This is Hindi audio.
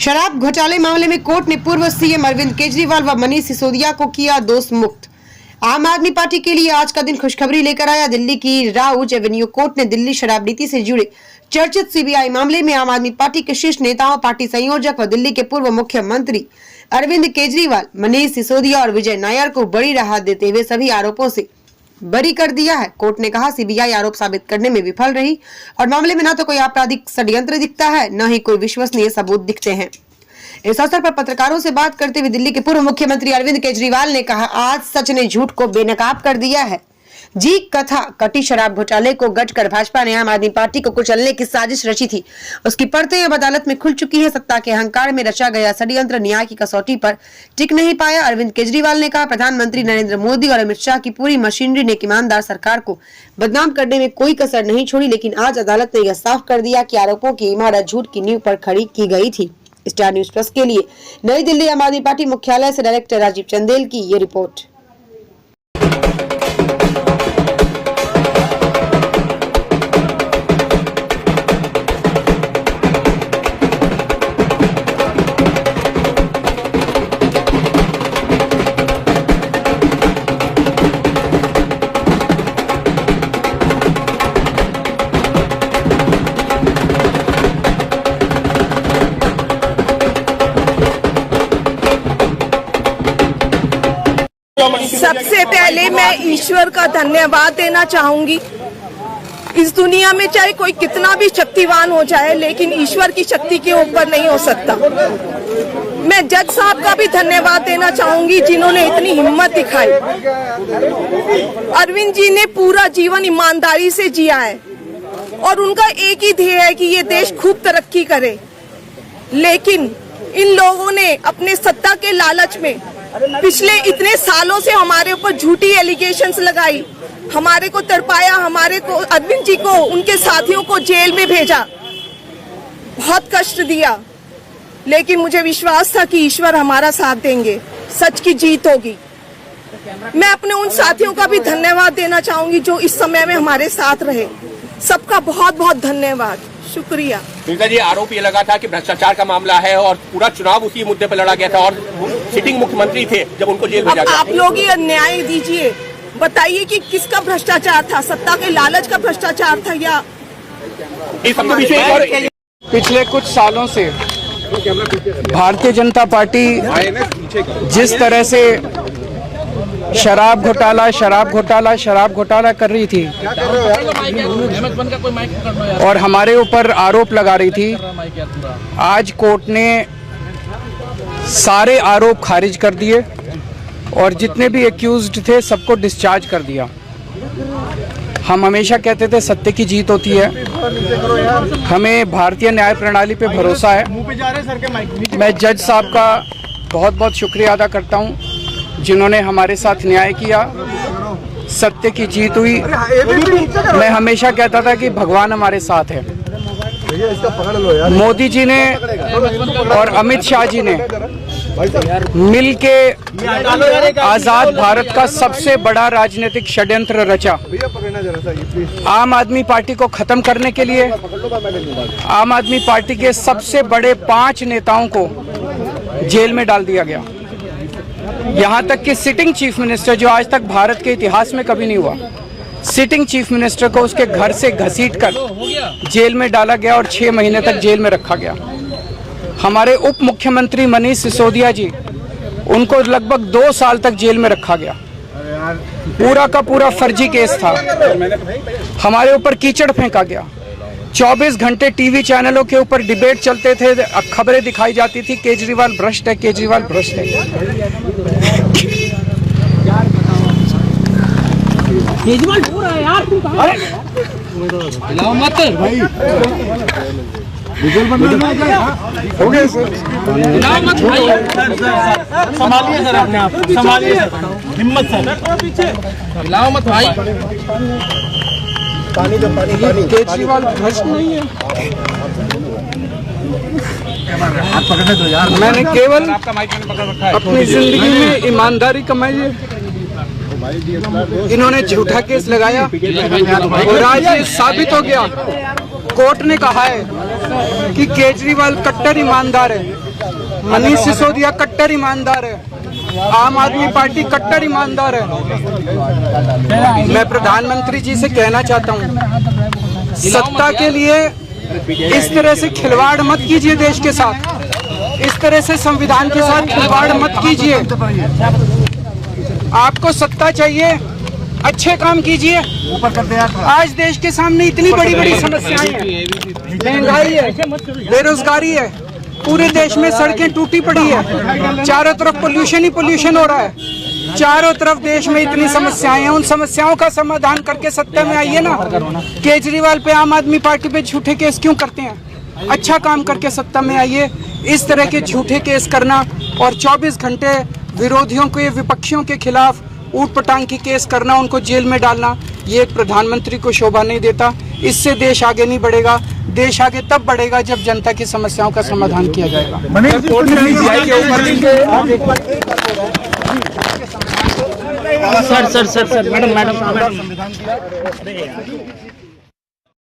शराब घोटाले मामले में कोर्ट ने पूर्व सीएम अरविंद केजरीवाल व मनीष सिसोदिया को किया दोष मुक्त। आम आदमी पार्टी के लिए आज का दिन खुशखबरी लेकर आया। दिल्ली की राउज एवेन्यू कोर्ट ने दिल्ली शराब नीति से जुड़े चर्चित सीबीआई मामले में आम आदमी पार्टी के शीर्ष नेताओं, पार्टी संयोजक व दिल्ली के पूर्व मुख्यमंत्री अरविंद केजरीवाल, मनीष सिसोदिया और विजय नायर को बड़ी राहत देते हुए सभी आरोपों से बरी कर दिया है। कोर्ट ने कहा, सीबीआई आरोप साबित करने में विफल रही और मामले में न तो कोई आपराधिक षड्यंत्र दिखता है, न ही कोई विश्वसनीय सबूत दिखते हैं। इस अवसर पर पत्रकारों से बात करते हुए दिल्ली के पूर्व मुख्यमंत्री अरविंद केजरीवाल ने कहा, आज सच ने झूठ को बेनकाब कर दिया है। जी कथा कटी शराब घोटाले को गढ़कर भाजपा ने आम आदमी पार्टी को कुचलने की साजिश रची थी, उसकी परतें अब अदालत में खुल चुकी है। सत्ता के अहंकार में रचा गया षड्यंत्र न्याय की कसौटी पर टिक नहीं पाया। अरविंद केजरीवाल ने कहा, प्रधानमंत्री नरेंद्र मोदी और अमित शाह की पूरी मशीनरी ने ईमानदार सरकार को बदनाम करने में कोई कसर नहीं छोड़ी, लेकिन आज अदालत ने यह साफ कर दिया कि आरोपों की इमारत झूठ की नींव पर खड़ी की गई थी। स्टार न्यूज प्लस के लिए नई दिल्ली आम आदमी पार्टी मुख्यालय से डायरेक्टर राजीव चंदेल की ये रिपोर्ट। सबसे पहले मैं ईश्वर का धन्यवाद देना चाहूंगी। इस दुनिया में चाहे कोई कितना भी शक्तिवान हो जाए, लेकिन ईश्वर की शक्ति के ऊपर नहीं हो सकता। मैं जज साहब का भी धन्यवाद देना चाहूंगी, जिन्होंने इतनी हिम्मत दिखाई। अरविंद जी ने पूरा जीवन ईमानदारी से जिया है और उनका एक ही ध्येय है कि ये देश खूब तरक्की करे, लेकिन इन लोगों ने अपने सत्ता के लालच में पिछले इतने सालों से हमारे ऊपर झूठी एलिगेशंस लगाई, हमारे को तड़पाया, हमारे को, अरविंद जी को, उनके साथियों को जेल में भेजा, बहुत कष्ट दिया, लेकिन मुझे विश्वास था कि ईश्वर हमारा साथ देंगे, सच की जीत होगी। मैं अपने उन साथियों का भी धन्यवाद देना चाहूंगी जो इस समय में हमारे साथ रहे। सबका बहुत बहुत धन्यवाद, शुक्रिया। सुनीता जी, आरोप ये लगा था कि भ्रष्टाचार का मामला है और पूरा चुनाव उसी मुद्दे पर लड़ा गया था और सिटिंग मुख्यमंत्री थे जब उनको जेल भेजा गया। आप लोग ही न्याय दीजिए, बताइए कि किसका भ्रष्टाचार था, सत्ता के लालच का भ्रष्टाचार था या इस सब विषय। पिछले कुछ सालों से भारतीय जनता पार्टी जिस तरह से शराब घोटाला कर रही थी और हमारे ऊपर आरोप लगा रही थी, आज कोर्ट ने सारे आरोप खारिज कर दिए और जितने भी एक्यूज्ड थे सबको डिस्चार्ज कर दिया। हम हमेशा कहते थे सत्य की जीत होती है, हमें भारतीय न्याय प्रणाली पे भरोसा है। मैं जज साहब का बहुत बहुत शुक्रिया अदा करता हूँ, जिन्होंने हमारे साथ न्याय किया, सत्य की जीत हुई। मैं हमेशा कहता था कि भगवान हमारे साथ है। मोदी जी ने और अमित शाह जी ने मिलके आजाद भारत का सबसे बड़ा राजनीतिक षड्यंत्र रचा। आम आदमी पार्टी को खत्म करने के लिए आम आदमी पार्टी के सबसे बड़े 5 नेताओं को जेल में डाल दिया गया। यहाँ तक कि सिटिंग चीफ मिनिस्टर, जो आज तक भारत के इतिहास में कभी नहीं हुआ, सिटिंग चीफ मिनिस्टर को उसके घर से घसीटकर जेल में डाला गया और 6 महीने तक जेल में रखा गया। हमारे उप मुख्यमंत्री मनीष सिसोदिया जी, उनको लगभग 2 साल तक जेल में रखा गया। पूरा का पूरा फर्जी केस था। हमारे ऊपर कीचड़ फेंका गया। 24 घंटे टीवी चैनलों के ऊपर डिबेट चलते थे, खबरें दिखाई जाती थी, केजरीवाल भ्रष्ट है, केजरीवाल भ्रष्ट है। केजरीवाल हो रहा है यार, मत भाई, मत भाई, संभालिए सर, अपने आप संभालिए सर, हिम्मत सर, हिलाओ मत भाई। केजरीवाल भ्रष्ट नहीं है। मैंने केवल अपनी जिंदगी में ईमानदारी कमाई है। इन्होंने झूठा केस लगाया और आज ये साबित हो गया। कोर्ट ने कहा है कि केजरीवाल कट्टर ईमानदार है। मनीष सिसोदिया कट्टर ईमानदार है, आम आदमी पार्टी कट्टर ईमानदार है। मैं प्रधानमंत्री जी से कहना चाहता हूँ, सत्ता के लिए इस तरह से खिलवाड़ मत कीजिए देश के साथ, इस तरह से संविधान के साथ खिलवाड़ मत कीजिए। आपको सत्ता चाहिए, अच्छे काम कीजिए। आज देश के सामने इतनी बड़ी बड़ी समस्याएं हैं, महंगाई है, बेरोजगारी है, पूरे देश में सड़कें टूटी पड़ी है, चारों तरफ पोल्यूशन ही पोल्यूशन हो रहा है, चारों तरफ देश में इतनी समस्याएं हैं। उन समस्याओं का समाधान करके सत्ता में आइए ना। केजरीवाल पे, आम आदमी पार्टी पे झूठे केस क्यों करते हैं? अच्छा काम करके सत्ता में आइए। इस तरह के झूठे केस करना और 24 घंटे विरोधियों के, विपक्षियों के खिलाफ ऊट पटांग की केस करना, उनको जेल में डालना, ये एक प्रधानमंत्री को शोभा नहीं देता। इससे देश आगे नहीं बढ़ेगा। देश आगे तब बढ़ेगा जब जनता की समस्याओं का समाधान किया जाएगा। Sir madam